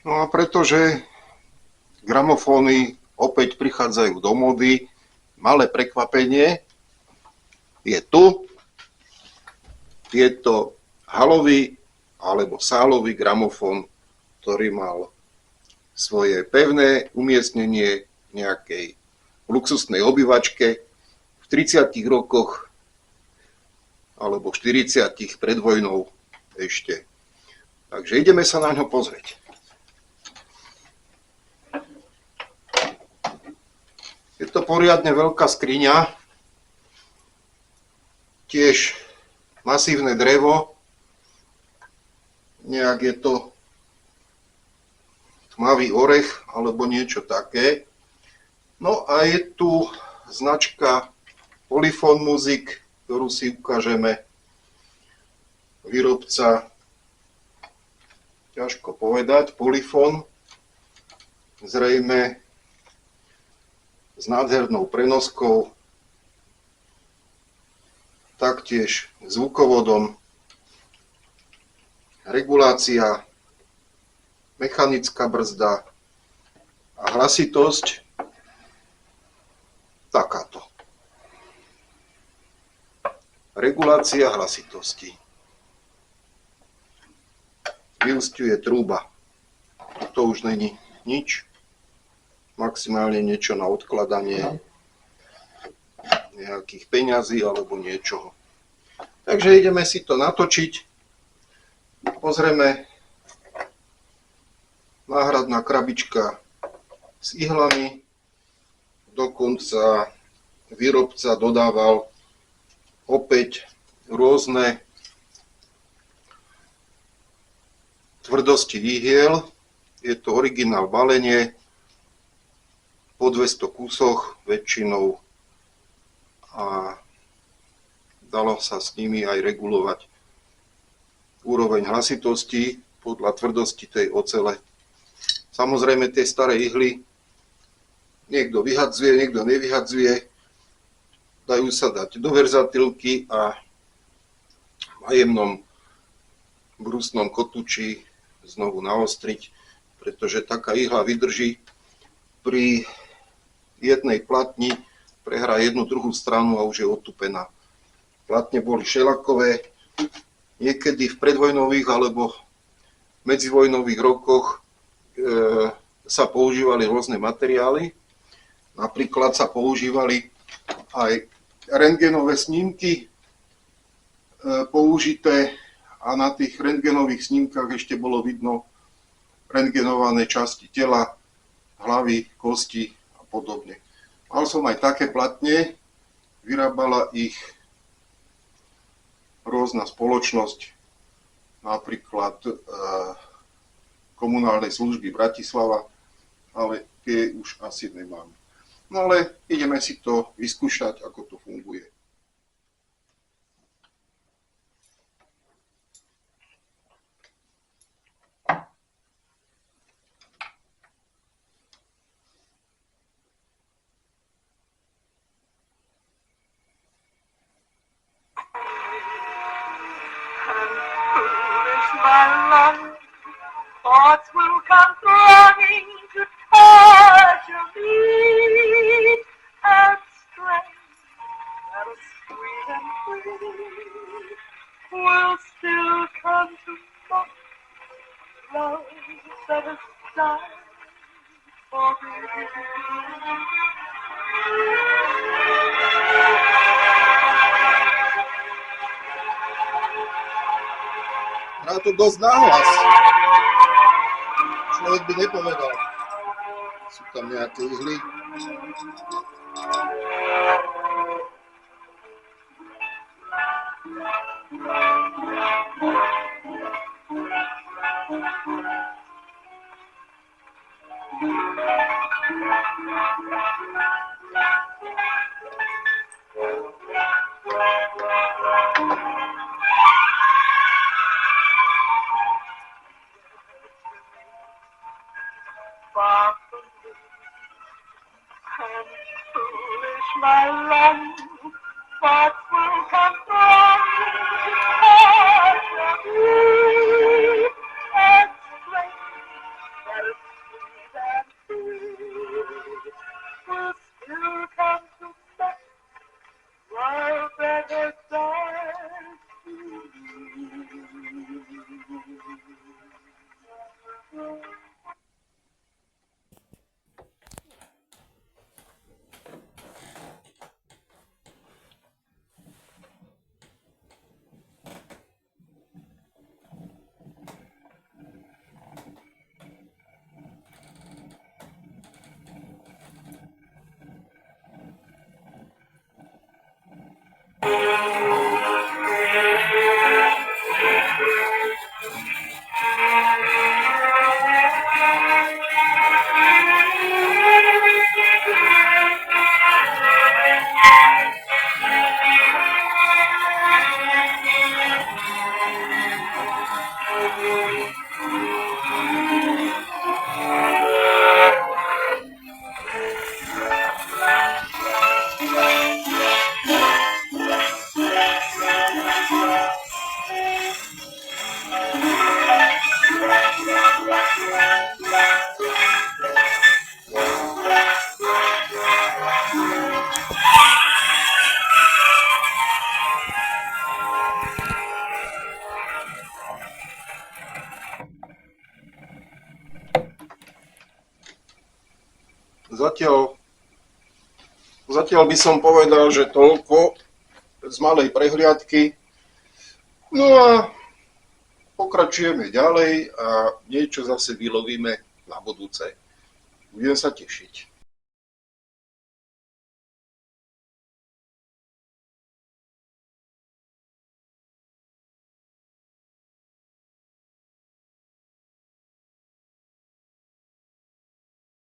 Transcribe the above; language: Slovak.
No a pretože gramofóny opäť prichádzajú do módy, malé prekvapenie je tu. Je to halový alebo sálový gramofón, ktorý mal svoje pevné umiestnenie v nejakej luxusnej obývačke v 30 rokoch alebo 40 pred vojnou ešte. Takže ideme sa na ňo pozrieť. Je to poriadne veľká skriňa, tiež masívne drevo, nejak je to tmavý orech alebo niečo také. No a je tu značka Polyphone Music, ktorú si ukážeme. Výrobca, ťažko povedať, Polyphone, zrejme s nádhernou prenoskou, taktiež zvukovodom, regulácia, mechanická brzda a hlasitosť takáto. Regulácia hlasitosti. Vyúsťuje trúba. To už není nič. Maximálne niečo na odkladanie nejakých peňazí alebo niečoho. Takže ideme si to natočiť. Pozrieme, náhradná krabička s ihlami. Dokonca výrobca dodával opäť rôzne tvrdosti ihiel. Je to originál balenie po 200 kusoch väčšinou a dalo sa s nimi aj regulovať úroveň hlasitosti podľa tvrdosti tej ocele. Samozrejme tie staré ihly niekto vyhadzuje, niekto nevyhadzuje, dajú sa dať do verzatilky a v jemnom brusnom kotúči znovu naostriť, pretože taká ihla vydrží pri jednej platni, prehrá jednu druhú stranu a už je otupená. Platne boli šelakové, niekedy v predvojnových alebo medzivojnových rokoch sa používali rôzne materiály. Napríklad sa používali aj rentgenové snímky použité a na tých rentgenových snímkach ešte bolo vidno rentgenované časti tela, hlavy, kosti a podobne. Mal som aj také platne, vyrábala ich rôzna spoločnosť, napríklad komunálnej služby Bratislava, ale tie už asi nemám. No ale ideme si to vyskúšať, ako to funguje. Thoughts will come thronging to torture me, and strength that is sweet and free will still come to mock love that is died for me. Hrá to dosť nahlas. Človek by nepovedal. Sú tam nejaké ihly. And foolish my love, thoughts will come from torture me, and strength that Zatiaľ by som povedal, že toľko z malej prehliadky. No a pokračujeme ďalej a niečo zase vylovíme na budúce. Budem sa tešiť.